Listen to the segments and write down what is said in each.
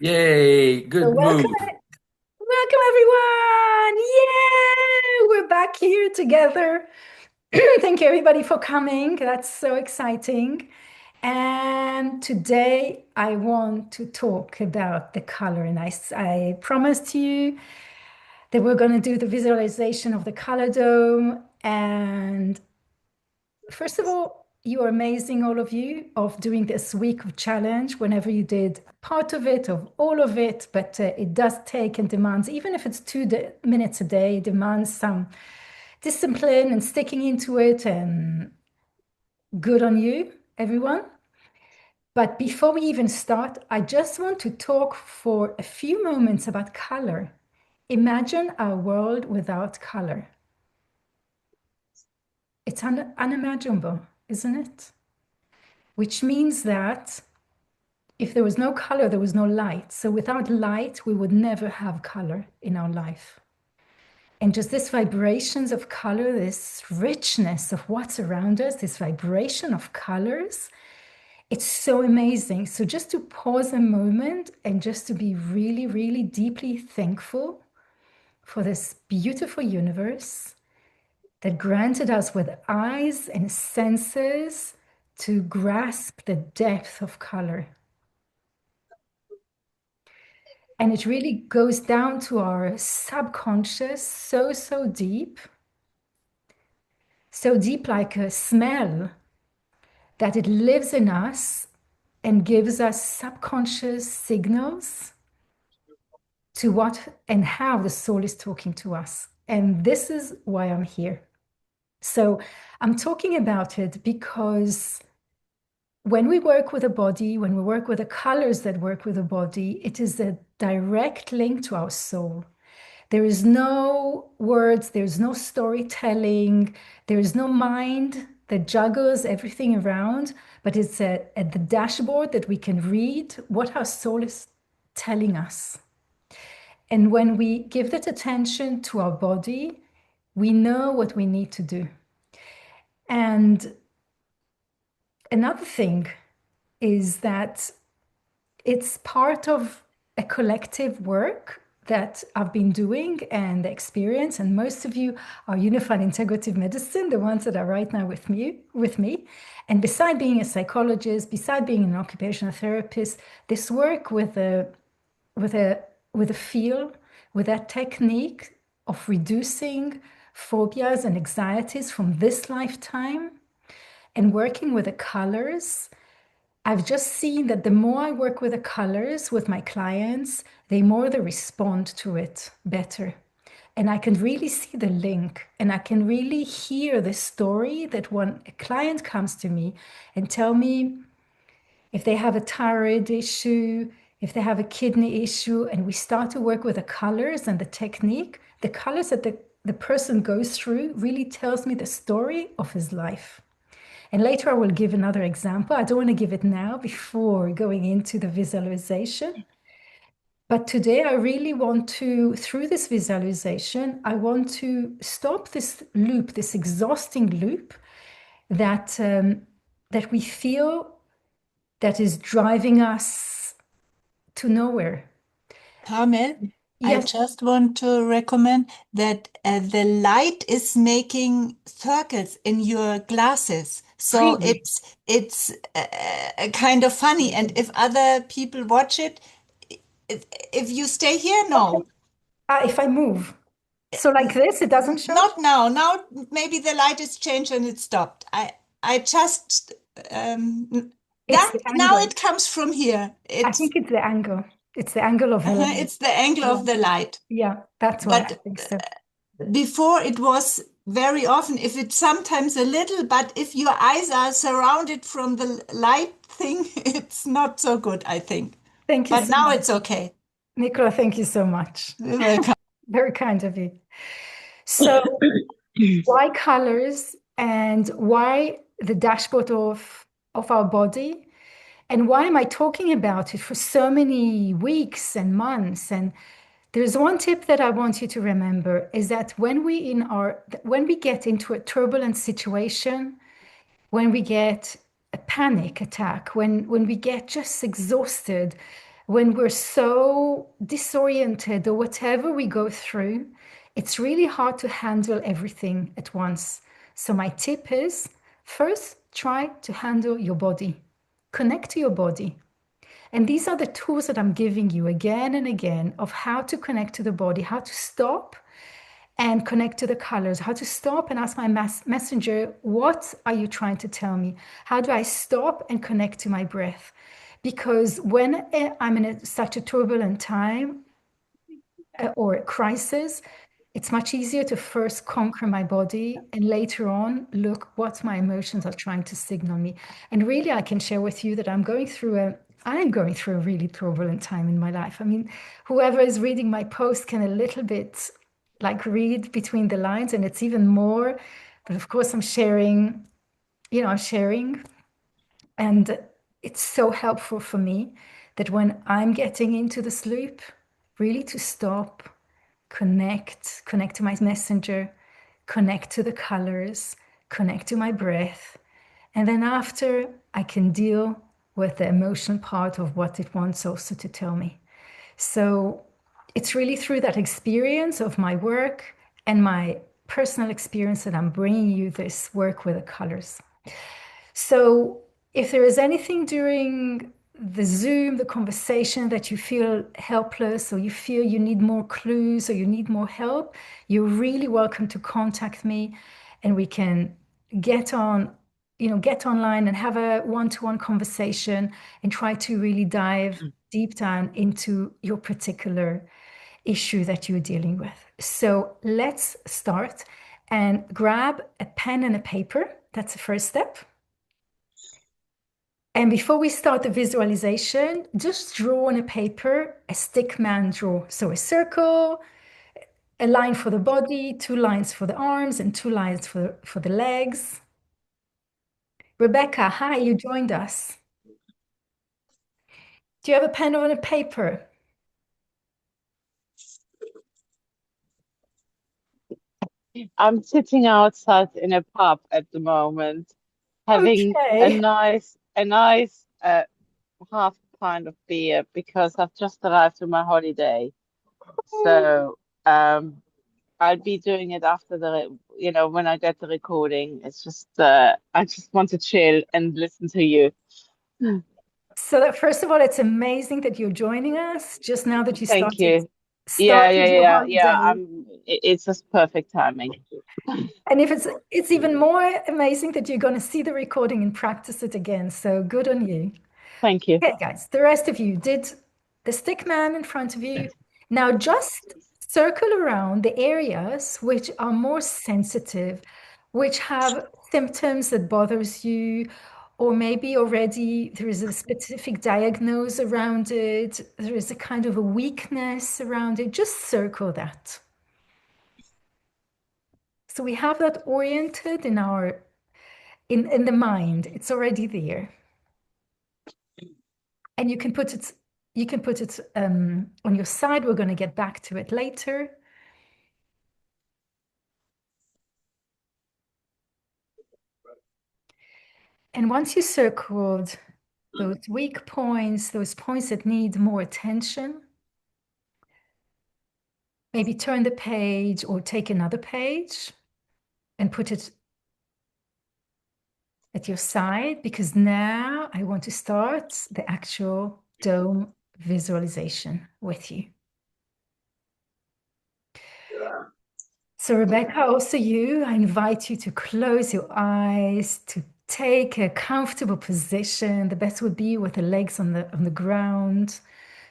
Yay, So good welcome, move. welcome everyone. Yeah, we're back here together. Thank you everybody for coming. That's so exciting. And today I want to talk about the color. And I promised you that we're going to do the visualization of the color dome. And first of all, you are amazing, all of you, of doing this week of challenge whenever you did part of it, of all of it. But it does take and demands, even if it's 2 minutes a day, it demands some discipline and sticking into it. And good on you, everyone. But before we even start, I just want to talk for a few moments about color. Imagine our world without color. It's unimaginable, isn't it? Which means that if there was no color, there was no light. So without light, we would never have color in our life. And just this vibrations of color, this richness of what's around us, this vibration of colors, it's so amazing. So just to pause a moment and just to be really, really deeply thankful for this beautiful universe that granted us with eyes and senses to grasp the depth of color. And it really goes down to our subconscious, so deep like a smell that it lives in us and gives us subconscious signals to what and how the soul is talking to us. And this is why I'm here. So I'm talking about it because when we work with a body, when we work with the colors that work with the body, it is a direct link to our soul. There is no words, there's no storytelling, there is no mind that juggles everything around, but it's at the dashboard that we can read what our soul is telling us. And when we give that attention to our body, we know what we need to do. And another thing is that it's part of a collective work that I've been doing and the experience, and most of you are unified integrative medicine, the ones that are right now with me. And beside being a psychologist, beside being an occupational therapist, this work with a with a feel, with that technique of reducing phobias and anxieties from this lifetime and working with the colors. I've just seen that the more I work with the colors with my clients, the more they respond to it better. And I can really see the link and I can really hear the story that when a client comes to me and tell me if they have a thyroid issue, if they have a kidney issue, and we start to work with the colors and the technique, the colors that the person goes through really tells me the story of his life. And later I will give another example. I don't want to give it now before going into the visualization. But today I really want to, through this visualization, I want to stop this loop, this exhausting loop that we feel that is driving us to nowhere. Carmel, I Yes, just want to recommend that the light is making circles in your glasses. So really. it's kind of funny. And if other people watch it, if you stay here, Okay. no, If I move. So like this, it doesn't show? not now. Now maybe the light is changed and it stopped. I just It's that the now angle. it comes from here. I It's think it's the angle. It's the angle of the light. it's the angle Yeah. of the light. Yeah, that's why I But think so. before it was very often, if it's sometimes a little, but if your eyes are surrounded from the light thing, it's not so good, I think. Thank you But so now much. it's okay. Nicola, thank you so much. You're welcome. Very kind of you. So, why colors and why the dashboard of our body? And why am I talking about it for so many weeks and months? And there's one tip that I want you to remember is that when we get into a turbulent situation, when we get a panic attack, when we get just exhausted, when we're so disoriented or whatever we go through, it's really hard to handle everything at once. So, my tip is first try to handle your body, connect to your body. And these are the tools that I'm giving you again and again of how to connect to the body, how to stop and connect to the colors, how to stop and ask my messenger, what are you trying to tell me? How do I stop and connect to my breath? Because when I'm in such a turbulent time or a crisis, it's much easier to first conquer my body and later on look what my emotions are trying to signal me. And really, I can share with you that I'm going through a really turbulent time in my life. I mean, whoever is reading my post can a little bit like read between the lines, and it's even more. But of course, I'm sharing, I'm sharing, and it's so helpful for me that when I'm getting into this loop, really to stop, connect to my messenger, connect to the colors, connect to my breath. And then after, I can deal with the emotional part of what it wants also to tell me. So it's really through that experience of my work and my personal experience that I'm bringing you this work with the colors. So if there is anything during the Zoom, the conversation that you feel helpless or you feel you need more clues or you need more help, you're really welcome to contact me and we can get on, get online and have a one-to-one conversation and try to really dive deep down into your particular issue that you're dealing with. So let's start and grab a pen and a paper. That's the first step. And before we start the visualization, just draw on a paper a stick man draw. So a circle, a line for the body, two lines for the arms, and two lines for the legs. Rebecca, hi, you joined us. Do you have a pen or a paper? I'm sitting outside in a pub at the moment, having Okay. a nice half pint of beer because I've just arrived from my holiday. So I'll be doing it after when I get the recording. It's just I just want to chill and listen to you. So that first of all, it's amazing that you're joining us just now that you Thank started you. Yeah, started yeah, your yeah, yeah. holiday. It's just perfect timing. And if it's even more amazing that you're going to see the recording and practice it again. So good on you. Thank you. Okay, guys, the rest of you did the stick man in front of you. Now just circle around the areas which are more sensitive, which have symptoms that bothers you, or maybe already there is a specific diagnosis around it. There is a kind of a weakness around it. Just circle that. So we have that oriented in our in the mind. It's already there. And you can put it on your side. We're going to get back to it later. And once you circled those weak points, those points that need more attention, maybe turn the page or take another page and put it at your side, because now I want to start the actual dome visualization with you. So, Rebecca, also you, I invite you to close your eyes, to take a comfortable position. The best would be with the legs on the ground,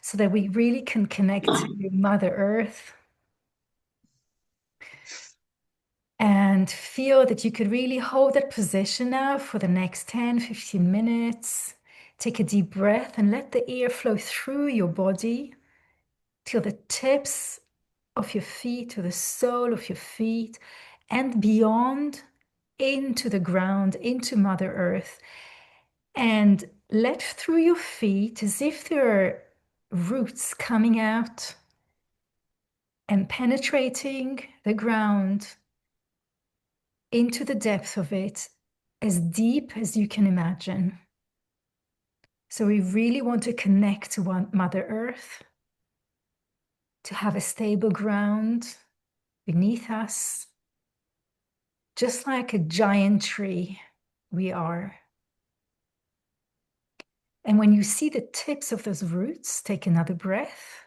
so that we really can connect to Mother Earth and feel that you could really hold that position now for the next 10, 15 minutes. Take a deep breath and let the air flow through your body till the tips of your feet, to the sole of your feet, and beyond into the ground, into Mother Earth. And let through your feet as if there are roots coming out and penetrating the ground into the depth of it, as deep as you can imagine. So we really want to connect to Mother Earth, to have a stable ground beneath us, just like a giant tree we are. And when you see the tips of those roots, take another breath.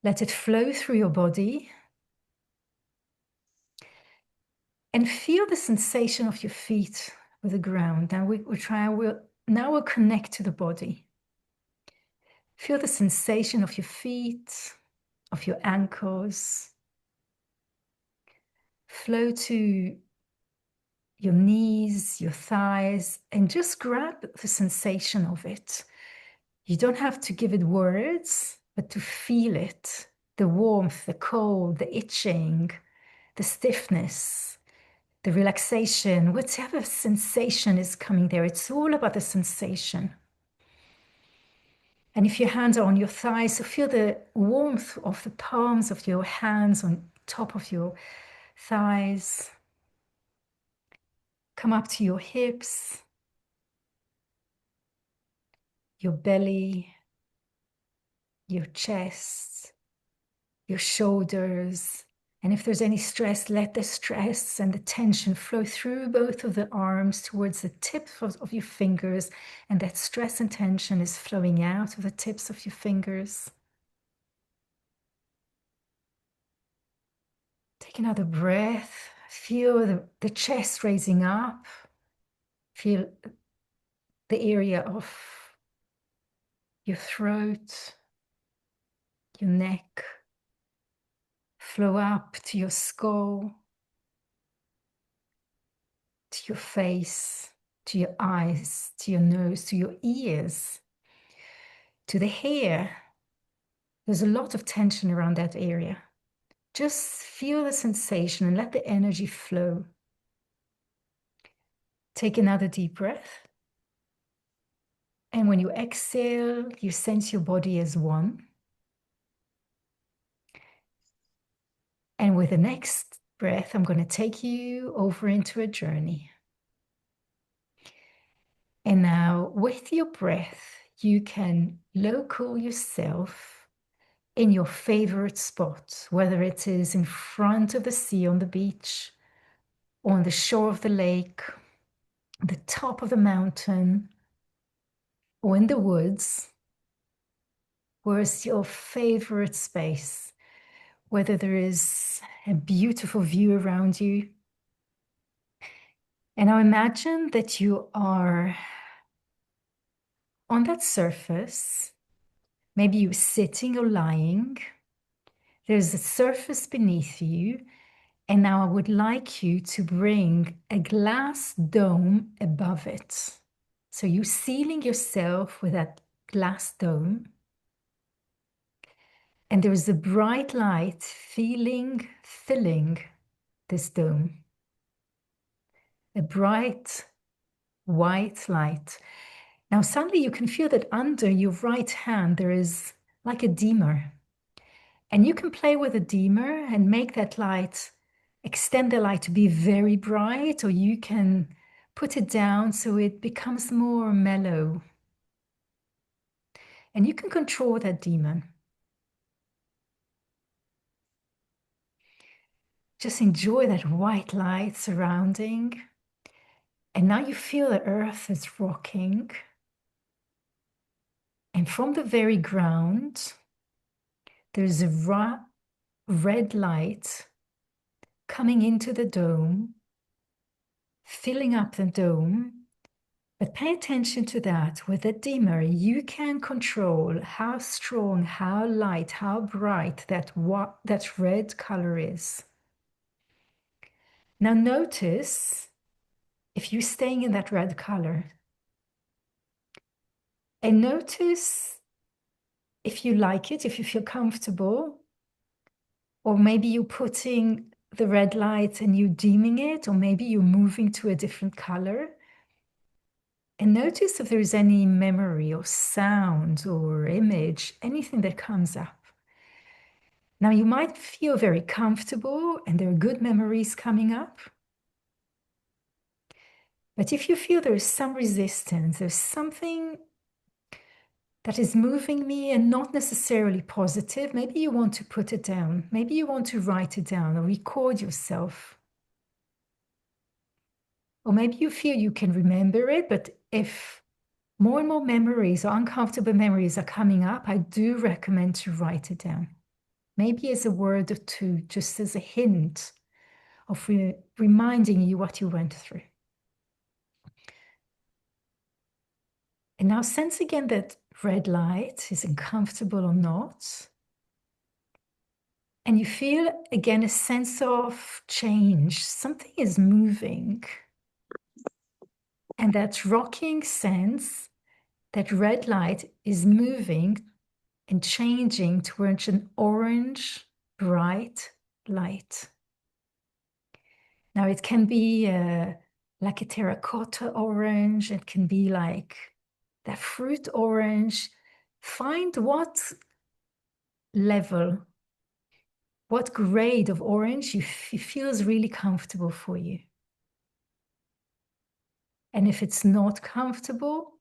Let it flow through your body. And feel the sensation of your feet with the ground. Now we'll connect to the body. Feel the sensation of your feet, of your ankles. Flow to your knees, your thighs, and just grab the sensation of it. You don't have to give it words, but to feel it. The warmth, the cold, the itching, the stiffness, the relaxation, whatever sensation is coming there. It's all about the sensation. And if your hands are on your thighs, so feel the warmth of the palms of your hands on top of your thighs. Come up to your hips, your belly, your chest, your shoulders. And if there's any stress, let the stress and the tension flow through both of the arms towards the tips of your fingers. And that stress and tension is flowing out of the tips of your fingers. Take another breath. Feel the chest raising up. Feel the area of your throat, your neck. Flow up to your skull, to your face, to your eyes, to your nose, to your ears, to the hair. There's a lot of tension around that area. Just feel the sensation and let the energy flow. Take another deep breath. And when you exhale, you sense your body as one. And with the next breath, I'm going to take you over into a journey. And now with your breath, you can local yourself in your favorite spot, whether it is in front of the sea on the beach, on the shore of the lake, the top of the mountain, or in the woods. Where's your favorite space? Whether there is a beautiful view around you. And now imagine that you are on that surface. Maybe you're sitting or lying. There's a surface beneath you. And now I would like you to bring a glass dome above it. So you're sealing yourself with that glass dome. And there's a bright light filling this dome. A bright white light. Now suddenly you can feel that under your right hand there is like a dimmer. And you can play with a dimmer and make that light, extend the light to be very bright, or you can put it down so it becomes more mellow. And you can control that dimmer. Just enjoy that white light surrounding. And now you feel the earth is rocking. And from the very ground, there's a red light coming into the dome, filling up the dome. But pay attention to that. With a dimmer, you can control how strong, how light, how bright that red color is. Now notice if you're staying in that red color. And notice if you like it, if you feel comfortable, or maybe you're putting the red light and you're dimming it, or maybe you're moving to a different color. And notice if there's any memory or sound or image, anything that comes up. Now you might feel very comfortable and there are good memories coming up. But if you feel there is some resistance, there's something that is moving me and not necessarily positive, maybe you want to put it down. Maybe you want to write it down or record yourself. Or maybe you feel you can remember it, but if more and more memories or uncomfortable memories are coming up, I do recommend to write it down. Maybe as a word or two, just as a hint of reminding you what you went through. And now sense again that red light is uncomfortable or not. And you feel again a sense of change. Something is moving. And that rocking sense, that red light is moving and changing towards an orange, bright light. Now it can be like a terracotta orange. It can be like that fruit orange. Find what level, what grade of orange feels really comfortable for you. And if it's not comfortable,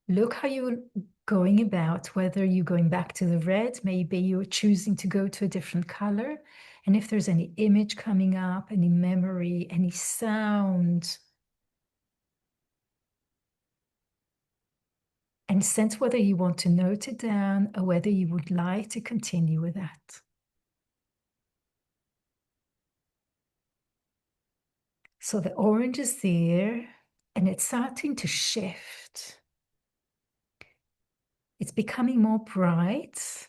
look how you're going about, whether you're going back to the red, maybe you're choosing to go to a different color. And if there's any image coming up, any memory, any sound, and sense whether you want to note it down or whether you would like to continue with that. So the orange is there and it's starting to shift. It's becoming more bright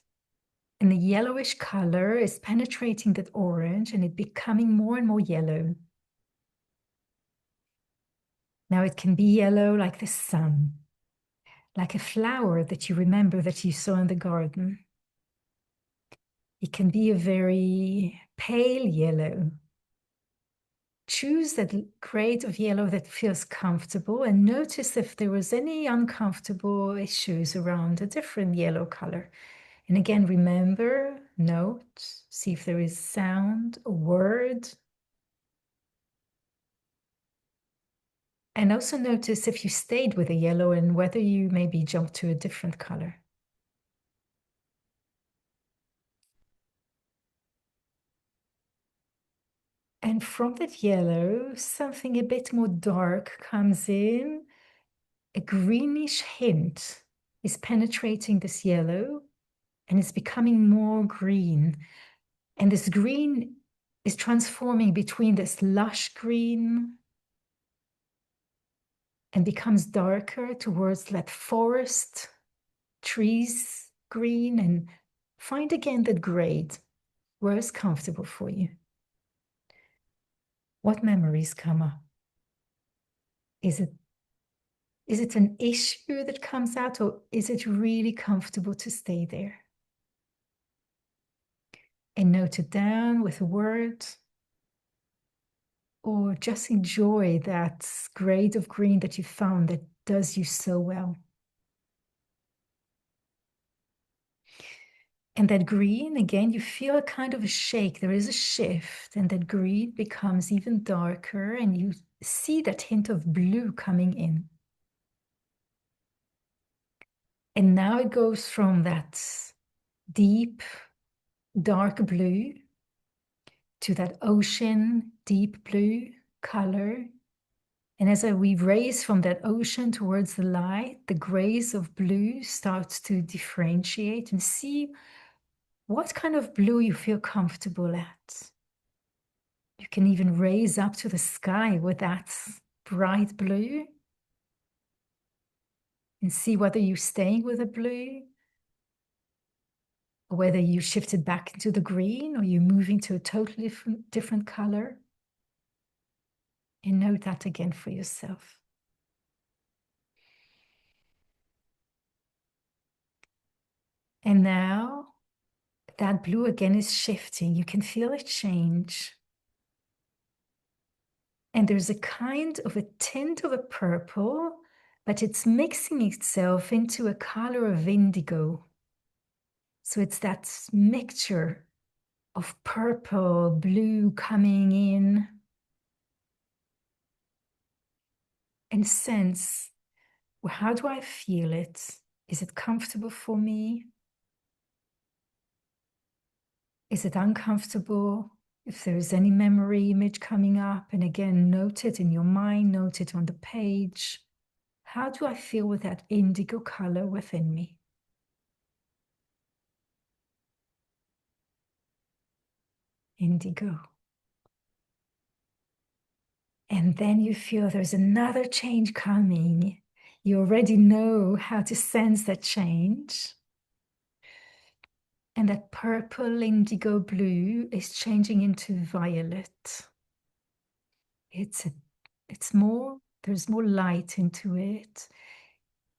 and the yellowish color is penetrating that orange and it becoming more and more yellow. Now it can be yellow like the sun, like a flower that you remember that you saw in the garden. It can be a very pale yellow. Choose that grade of yellow that feels comfortable and notice if there was any uncomfortable issues around a different yellow color. And again, remember, note, see if there is sound, a word. And also notice if you stayed with a yellow and whether you maybe jumped to a different color. And from that yellow, something a bit more dark comes in. A greenish hint is penetrating this yellow and it's becoming more green. And this green is transforming between this lush green and becomes darker towards that forest, trees green, and find again that grade where it's comfortable for you. What memories come up? Is it an issue that comes out, or is it really comfortable to stay there? And note it down with a word, or just enjoy that grade of green that you found that does you so well. And that green, again, you feel a kind of a shake. There is a shift, and that green becomes even darker, and you see that hint of blue coming in. And now it goes from that deep, dark blue to that ocean, deep blue color. And as we raise from that ocean towards the light, the grays of blue starts to differentiate and see what kind of blue you feel comfortable at. You can even raise up to the sky with that bright blue and see whether you're staying with the blue or whether you shifted back into the green or you're moving to a totally different color. And note that again for yourself. And now that blue again is shifting. You can feel it change. And there's a kind of a tint of a purple, but it's mixing itself into a color of indigo. So it's that mixture of purple, blue coming in. and sense, well, how do I feel it? Is it comfortable for me? Is it uncomfortable? If there is any memory image coming up, and again, note it in your mind, note it on the page. How do I feel with that indigo color within me? Indigo. And then you feel there's another change coming. You already know how to sense that change. And that purple indigo blue is changing into violet. It's more, there's more light into it.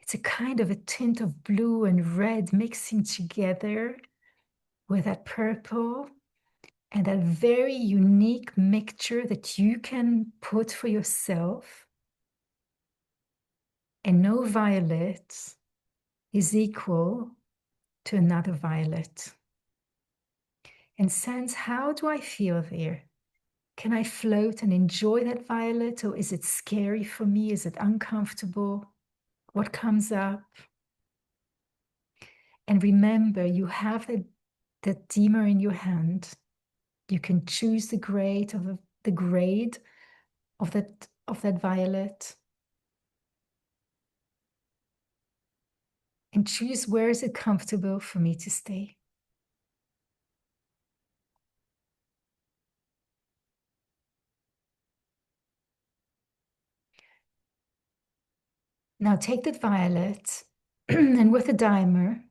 It's a kind of a tint of blue and red mixing together with that purple and that very unique mixture that you can put for yourself. And no violet is equal to another violet. And sense, how do I feel there? Can I float and enjoy that violet, or is it scary for me? Is it uncomfortable? What comes up? And remember, you have that dimmer in your hand. You can choose the grade of that violet, and choose where is it comfortable for me to stay. Now take that violet and with a dimmer,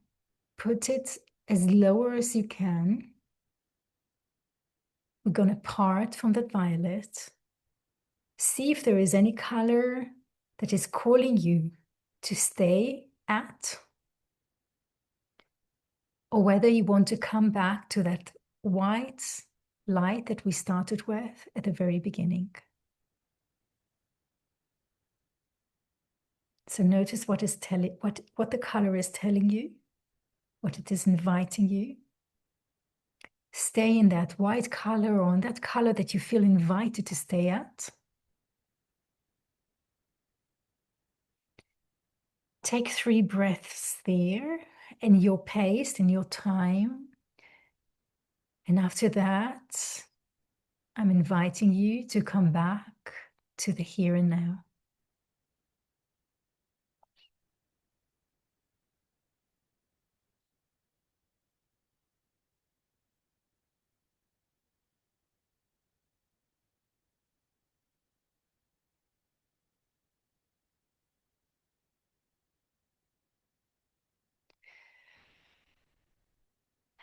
put it as lower as you can. We're going to part from that violet. See if there is any color that is calling you to stay at, or whether you want to come back to that white light that we started with at the very beginning. So notice what the color is telling you, what it is inviting you. Stay in that white color, or in that color that you feel invited to stay at. Take 3 breaths there in your pace, in your time. And after that, I'm inviting you to come back to the here and now.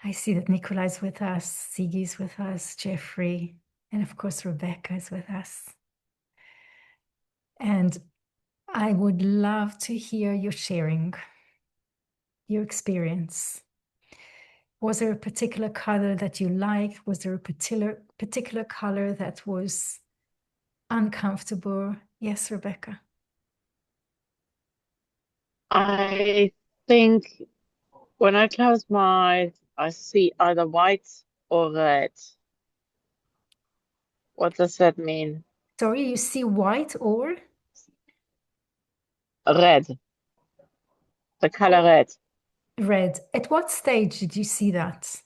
I see that Nikolai is with us, Sigi is with us, Jeffrey, and of course, Rebecca is with us. And I would love to hear your sharing, your experience. Was there a particular color that you liked? Was there a particular color that was uncomfortable? Yes, Rebecca. I think when I close my eyes, I see either white or red. What does that mean? Sorry, you see white or? Red, the color red. Red. At what stage did you see that?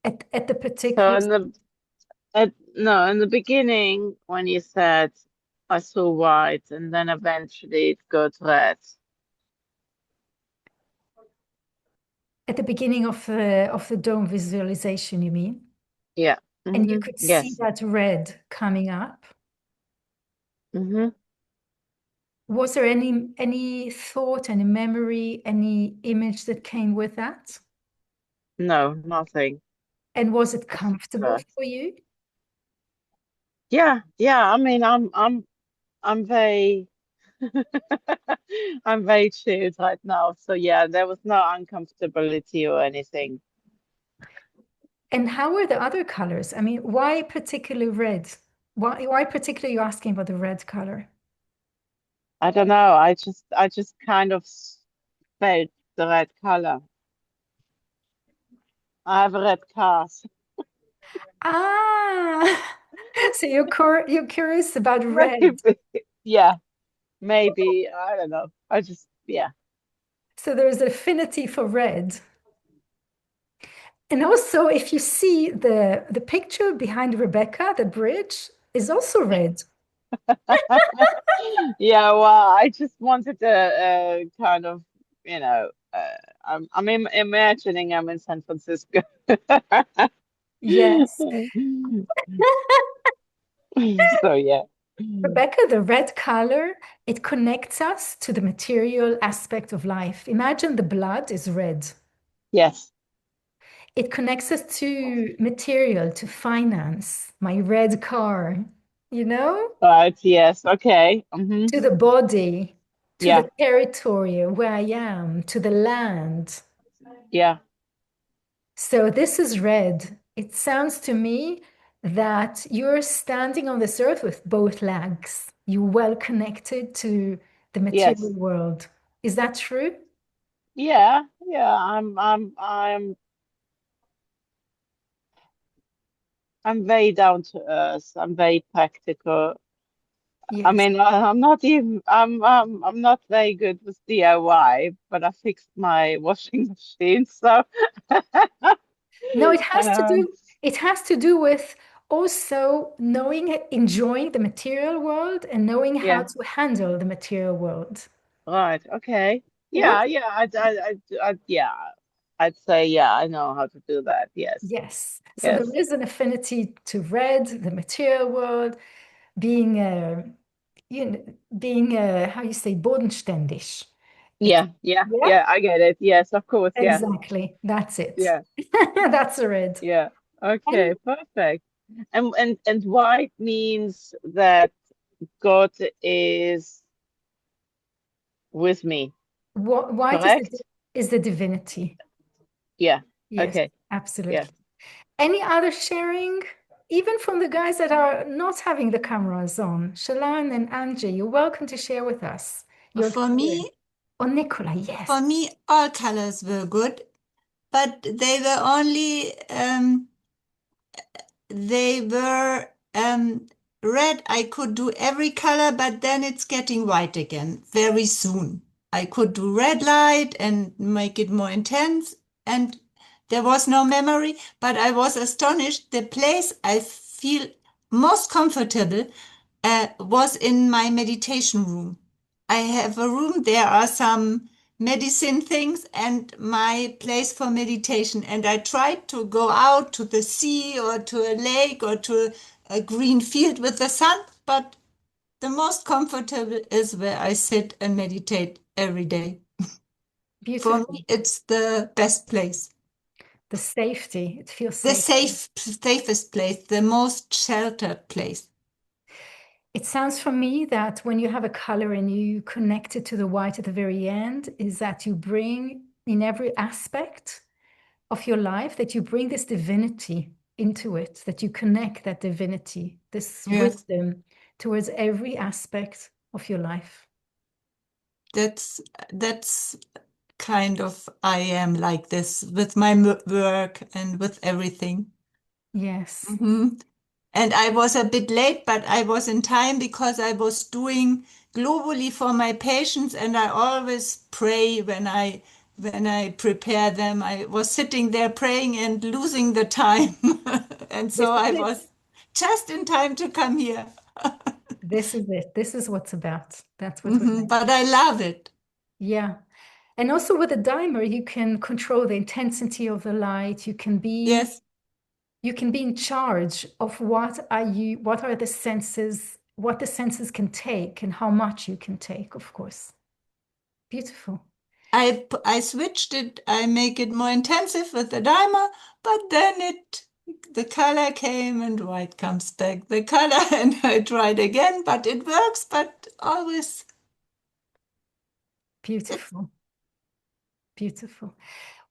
At the So particular... in the beginning, when you said I saw white, and then eventually it got red. At the beginning of the dome visualization, you mean? Yeah. And you could see Yes. that red coming up. Mm-hmm. Was there any thought, any memory, any image that came with that? No, nothing. And was it Just comfortable red. for you? Yeah, yeah. I mean, I'm very I'm very chilled right now. So yeah, there was no uncomfortability or anything. And how were the other colors? I mean, why particularly red? Why particularly you asking about the red color? I don't know. I just kind of felt the red color. I have a red car. So Ah, so you're curious about red. maybe. Yeah, maybe, I don't know. I just, yeah. So there is affinity for red. And also, if you see the picture behind Rebecca, the bridge is also red. Yeah, well, I just wanted to kind of, you know, imagining I'm in San Francisco. Yes. So yeah. Rebecca, the red color, it connects us to the material aspect of life. Imagine the blood is red. Yes. It connects us to material, to finance, my red car, you know, Right, yes. Okay. to the body, to the Yeah. territory where I am, to the land. Yeah. So this is red. It sounds to me that you're standing on this earth with both legs. You're well connected to the material Yes. world. Is that true? Yeah. Yeah. I'm very down to earth. I'm very practical. I Yes. mean, I'm not even I'm not very good with DIY, but I fixed my washing machine, so No, um, it has to do with also knowing, enjoying the material world and knowing how yeah, to handle the material world. right, okay, What? yeah, yeah, yeah, I'd say yeah, I know how to do that. Yes, Yes. So there yes, is an affinity to red, the material world, being being how you say bodenständig. It's yeah, yeah, yeah, yeah, I get it. Yes, of course, yeah, exactly. That's it. yeah, That's a red. yeah. Okay, And perfect. And white means that God is with me, white correct? is the divinity. Yeah. Yes, Okay. Yeah. absolutely. Any other sharing? Even from the guys that are not having the cameras on, Shalan and Angie, you're welcome to share with us your For experience. me, Oh, Nicola, yes. for me, all colors were good, but they were red. I could do every color, but then it's getting white again very soon. I could do red light and make it more intense, and there was no memory, but I was astonished. The place I feel most comfortable was in my meditation room. I have a room, there are some medicine things and my place for meditation. And I tried to go out to the sea or to a lake or to a green field with the sun, but the most comfortable is where I sit and meditate every day. For Beautiful. me, it's the best place, The safety, it feels the safe. safest place, the most sheltered place. It sounds for me that when you have a color and you connect it to the white at the very end, is that you bring in every aspect of your life, that you bring this divinity into it, that you connect that divinity, this Yes, wisdom towards every aspect of your life. that's that's kind of I am like this with my work and with everything. Yes. Mhm. And I was a bit late, but I was in time because I was doing globally for my patients, and I always pray when I prepare them. I was sitting there praying and losing the time, and This so is I it. was just in time to come here. This is it. This is what's about. That's what we're meant But to. I love it. Yeah. And also with a dimer, you can control the intensity of the light. Yes, You can be in charge of what are the senses, what the senses can take and how much you can take, of course. Beautiful. I switched it. I make it more intensive with the dimer, but then the color came and white comes back. The color and I tried again, but it works. But always, it's Beautiful. Beautiful.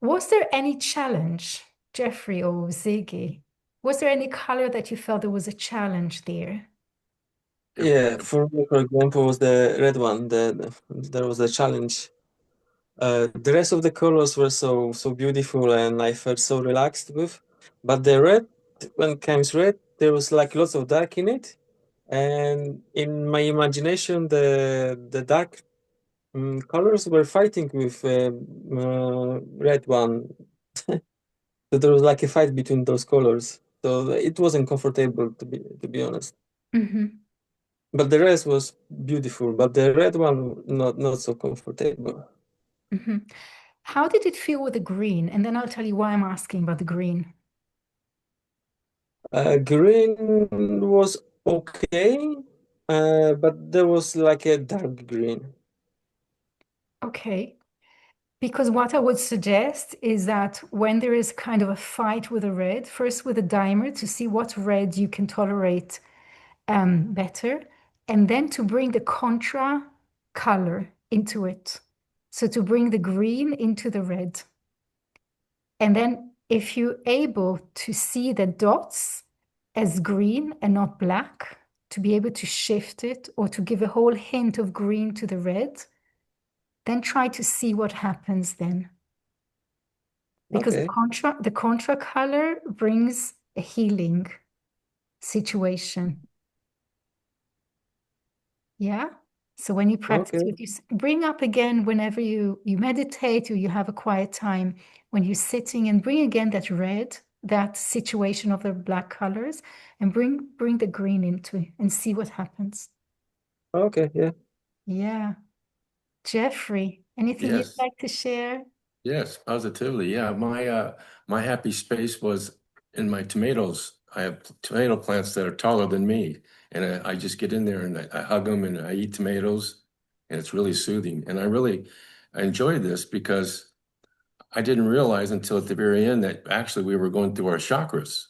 Was there any challenge, Jeffrey or Ziggy? Was there any color that you felt there was a challenge there? Yeah, for me, for example, was the red one. There was a challenge. The rest of the colors were so beautiful, and I felt so relaxed with. But the red, when it comes red, there was like lots of dark in it, And in my imagination, the dark colors were fighting with red one. So there was like a fight between those colors. So it wasn't comfortable to be honest. Mm-hmm. But the rest was beautiful. But the red one not so comfortable. Mm-hmm. How did it feel with the green? And then I'll tell you why I'm asking about the green. Green was okay, but there was like a dark green. Okay. Because what I would suggest is that when there is kind of a fight with a red, first with a dimer to see what red you can tolerate better, and then to bring the contra color into it. So to bring the green into the red. And then if you're able to see the dots as green and not black, to be able to shift it or to give a whole hint of green to the red, then try to see what happens then. Because Okay. the contra color brings a healing situation. Yeah. So when you practice Okay. with you bring up again whenever you meditate or you have a quiet time, when you're sitting, and bring again that red, that situation of the black colors, and bring the green into it and see what happens. Okay. Yeah. Yeah. Jeffrey, anything you'd Yes. like to share? Yes, positively. Yeah, my happy space was in my tomatoes. I have tomato plants that are taller than me, and I just get in there and I hug them and I eat tomatoes, and it's really soothing. And I enjoyed this because I didn't realize until at the very end that actually we were going through our chakras,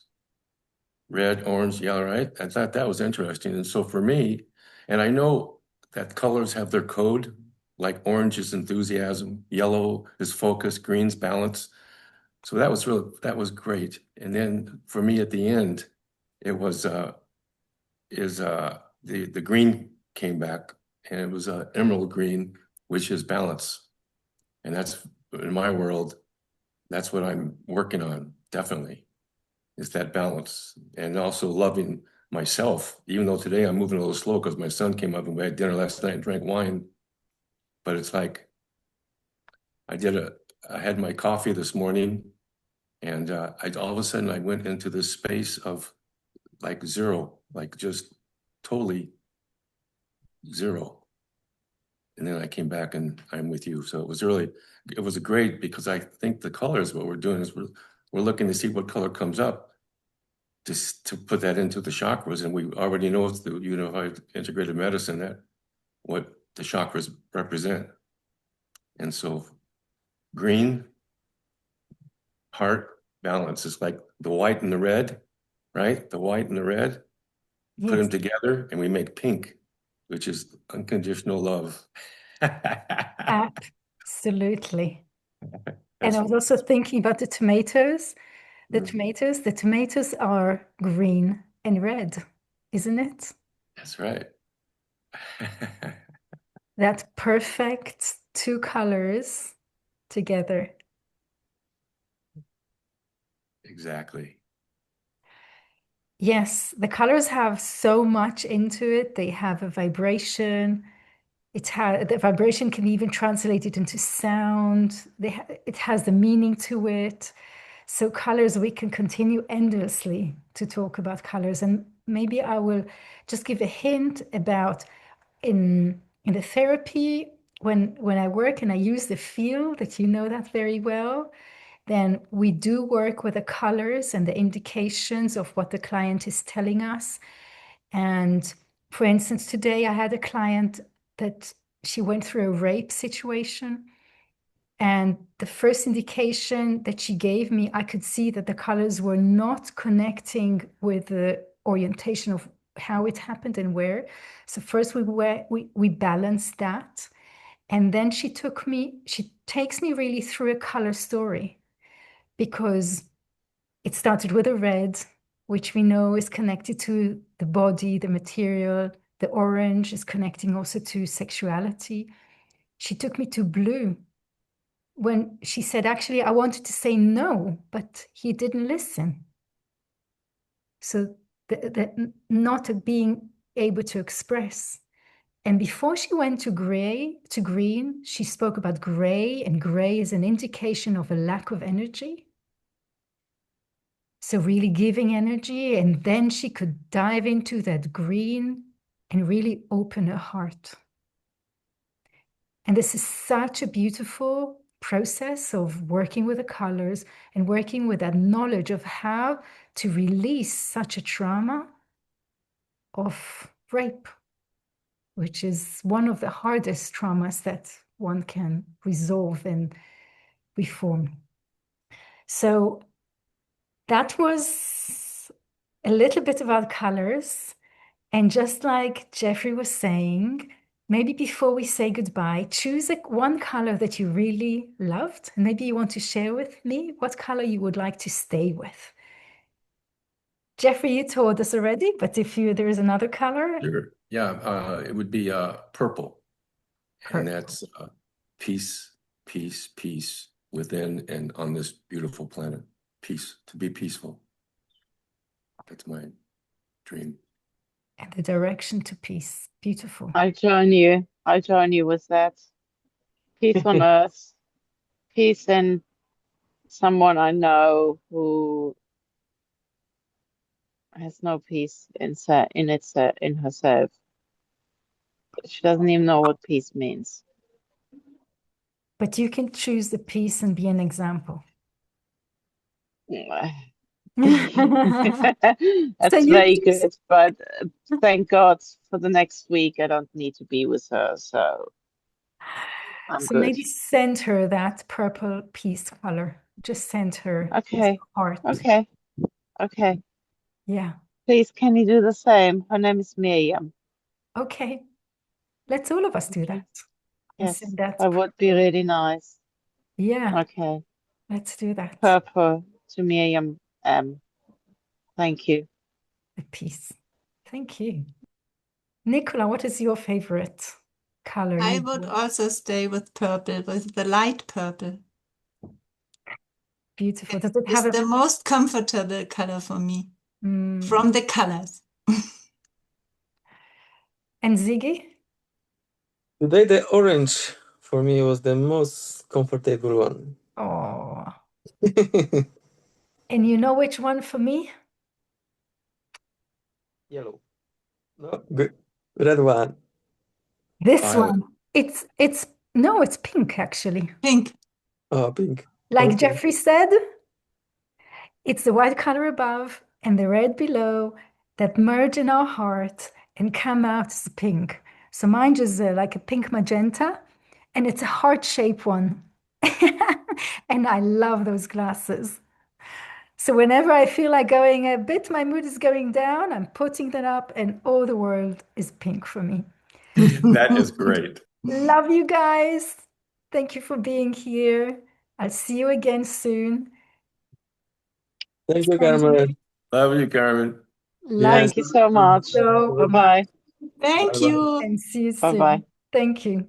red, orange, yellow, right? I thought that was interesting. And so for me, and I know that colors have their code, like orange is enthusiasm, yellow is focus, green's balance. So that was great. And then for me at the end, it was the green came back, and it was emerald green, which is balance. And that's in my world, that's what I'm working on, definitely, is that balance. And also loving myself, even though today I'm moving a little slow because my son came up and we had dinner last night and drank wine. But it's like I had my coffee this morning, and all of a sudden I went into this space of like zero, like just totally zero. And then I came back and I'm with you. So it was great because I think the colors, what we're doing is we're looking to see what color comes up to put that into the chakras. And we already know it's the unified integrated medicine that what the chakras represent. And so green, heart, balance is like the white and the red, right? The white and the red, put them Yes. together and we make pink, which is unconditional love. Absolutely. And That's, I was also thinking about the tomatoes. mm, The tomatoes are green and red, isn't it? that's right. That perfect two colors together. Exactly. Yes, the colors have so much into it. They have a vibration. The vibration can even translate it into sound. It has the meaning to it. So colors, we can continue endlessly to talk about colors. And maybe I will just give a hint about in the therapy when I work and I use the feel that you know that very well, then we do work with the colors and the indications of what the client is telling us. And for instance, today I had a client that she went through a rape situation. And the first indication that she gave me, I could see that the colors were not connecting with the orientation of how it happened and where. So first we balanced that. And then she takes me really through a color story because it started with a red, which we know is connected to the body, the material. The orange is connecting also to sexuality. She took me to blue when she said, actually, I wanted to say no, but he didn't listen. So not being able to express. And before she went to green, she spoke about gray, and gray is an indication of a lack of energy. So really giving energy, and then she could dive into that green and really open her heart. And this is such a beautiful process of working with the colors and working with that knowledge of how to release such a trauma of rape, which is one of the hardest traumas that one can resolve and reform. So that was a little bit about colors. And just like Jeffrey was saying, maybe before we say goodbye, choose one color that you really loved. And maybe you want to share with me what color you would like to stay with. Jeffrey, you told us already, but if there is another color. Sure. Yeah, it would be purple. And that's peace, peace, peace within and on this beautiful planet. Peace, to be peaceful. That's my dream. And the direction to peace. Beautiful. I join you. I join you with that. Peace on earth. Peace in someone I know who has no peace in herself. She doesn't even know what peace means. But you can choose the peace and be an example. That's So very good, but thank God for the next week I don't need to be with her, so I'm good. Maybe send her that purple peace color. Just send her Okay. heart. Okay. Okay. Yeah. Please, can you do the same? Her name is Miriam. Okay. Let's all of us do that. Yes, send that that would be really nice. Yeah. Okay. Let's do that. Purple to Miriam. Thank you. The peace. Thank you. Nicola, what is your favorite color? I would also stay with purple, with the light purple. Beautiful. Does it have It's the most comfortable color for me from the colors. And Ziggy? Today the orange for me was the most comfortable one. Oh. And you know which one for me? Yellow. No, good. Red one. This one. It's pink actually. Pink. Oh, pink. Like Okay. Jeffrey said, it's the white color above and the red below that merge in our heart and come out as pink. So mine is like a pink magenta, and it's a heart-shaped one. And I love those glasses. So whenever I feel like going a bit, my mood is going down, I'm putting that up, and all the world is pink for me. That is great. Love you guys. Thank you for being here. I'll see you again soon. Thank you, Carmen. Love you, Carmen. Thank you so much. So Bye-bye. Thank Bye-bye. you. And see you soon. Bye-bye. Thank you.